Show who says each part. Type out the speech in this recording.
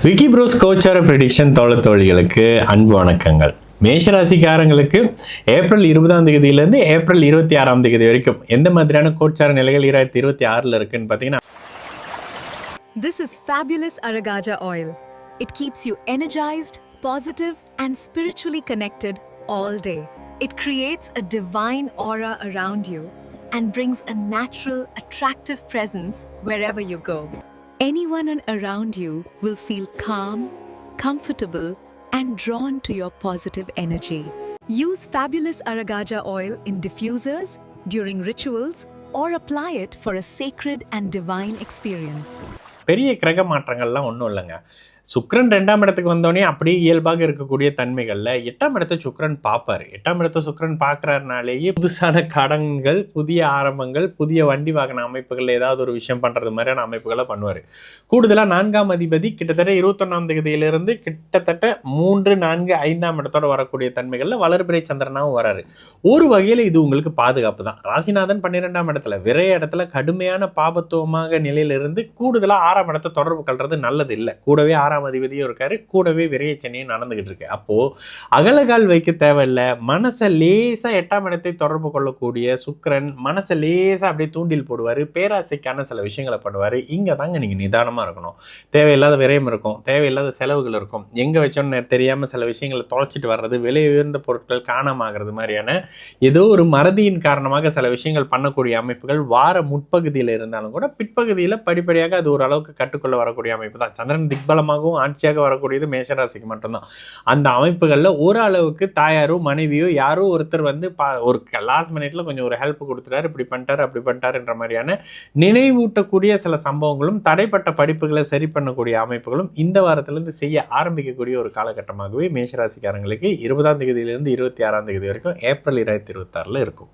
Speaker 1: Vicky pros கோச்சார prediction தோழிகளுக்கு அன்பு வணக்கங்கள். மேஷராசிக்காரங்களுக்கு ஏப்ரல் 20ஆம் தேதியிலிருந்து ஏப்ரல் 26ஆம் தேதி வரைக்கும் எந்த மாதிரியான கோச்சார நிலைகள் 2026 இருக்குன்னு பார்த்தீங்கன்னா,
Speaker 2: This is fabulous Aragaja oil. It keeps you energized, positive and spiritually connected all day. It creates a divine aura around you and brings a natural, attractive presence wherever you go. Anyone around you will feel calm, comfortable and drawn to your positive energy. Use fabulous Aragaja oil in diffusers, during rituals, or apply it for a sacred and divine experience.
Speaker 1: பெரிய கிரக மாற்றங்கள்லாம் ஒன்றும் இல்லைங்க. சுக்கிரன் 2ஆம் இடத்துக்கு வந்தோடனே அப்படியே இயல்பாக இருக்கக்கூடிய தன்மைகளில் 8ஆம் இடத்தை சுக்கிரன் பார்ப்பார். 8ஆம் இடத்தை சுக்கிரன் பார்க்குறாருனாலேயே புதுசான கடன்கள், புதிய ஆரம்பங்கள், புதிய வண்டி வாகன அமைப்புகளில் ஏதாவது ஒரு விஷயம் பண்ணுறது மாதிரியான அமைப்புகளை பண்ணுவார். கூடுதலாக 4ஆம் அதிபதி கிட்டத்தட்ட 21ஆம் தேதியிலிருந்து கிட்டத்தட்ட 3, 4, 5ஆம் இடத்தோட வரக்கூடிய தன்மைகளில் வளர்பிறை சந்திரனாகவும் வராரு. ஒரு வகையில் இது உங்களுக்கு பாதுகாப்பு தான். ராசிநாதன் 12ஆம் இடத்துல விரைய இடத்துல கடுமையான பாபத்துவமாக நிலையிலிருந்து கூடுதலாக 6ஆம் இடத்தை தொடர்பு கொள்வது நல்லது இல்லை. கூடவே 6ஆம் அதிபதியும் இருக்காரு, கூடவே விரைய சனியும் நடந்துகிட்டு இருக்கு. அப்போ அகலகால் வைக்க தேவையில்லை. மனசை லேசா 8ஆம் இடத்தை தொடர்பு கொள்ளக்கூடிய சுக்கிரன் மனசை லேசா அப்படியே தூண்டில் போடுவார். பேராசைக்கான சில விஷயங்களை பண்ணுவார். இங்கே தாங்க நீங்கள் நிதானமாக இருக்கணும். தேவையில்லாத விரயம் இருக்கும், தேவையில்லாத செலவுகள் இருக்கும். எங்கே வச்சோன்னு தெரியாமல் சில விஷயங்களை தொலைச்சிட்டு வர்றது, விலை உயர்ந்த பொருட்கள் காணாமாகிறது மாதிரியான ஏதோ ஒரு மறதியின் காரணமாக சில விஷயங்கள் பண்ணக்கூடிய அமைப்புகள் வார முற்பகுதியில் இருந்தாலும் கூட பிற்பகுதியில் படிப்படியாக அது ஓரளவுக்கு கட்டுக்கொள்ள வரக்கூடிய அமைப்பு தான். சந்திரன் திக்பலமாகவும் ஆட்சியாக வரக்கூடியது மேஷராசிக்கு மட்டும்தான். அந்த அமைப்புகளில் ஓரளவுக்கு தாயாரோ மனைவியோ யாரோ ஒருத்தர் வந்து ஒரு லாஸ்ட் மினிட்ல கொஞ்சம் ஒரு ஹெல்ப் கொடுத்துட்டாரு, இப்படி பண்ணிட்டாரு அப்படி பண்ணிட்டாருன்ற மாதிரியான நினைவூட்டக்கூடிய சில சம்பவங்களும் தடைப்பட்ட படிப்புகளை சரி பண்ணக்கூடிய அமைப்புகளும் இந்த வாரத்திலிருந்து செய்ய ஆரம்பிக்கக்கூடிய ஒரு காலகட்டமாகவே மேஷராசிக்காரங்களுக்கு 20ஆம் தேதியிலிருந்து 26ஆம் தேதி வரைக்கும் ஏப்ரல் 2026 இருக்கும்.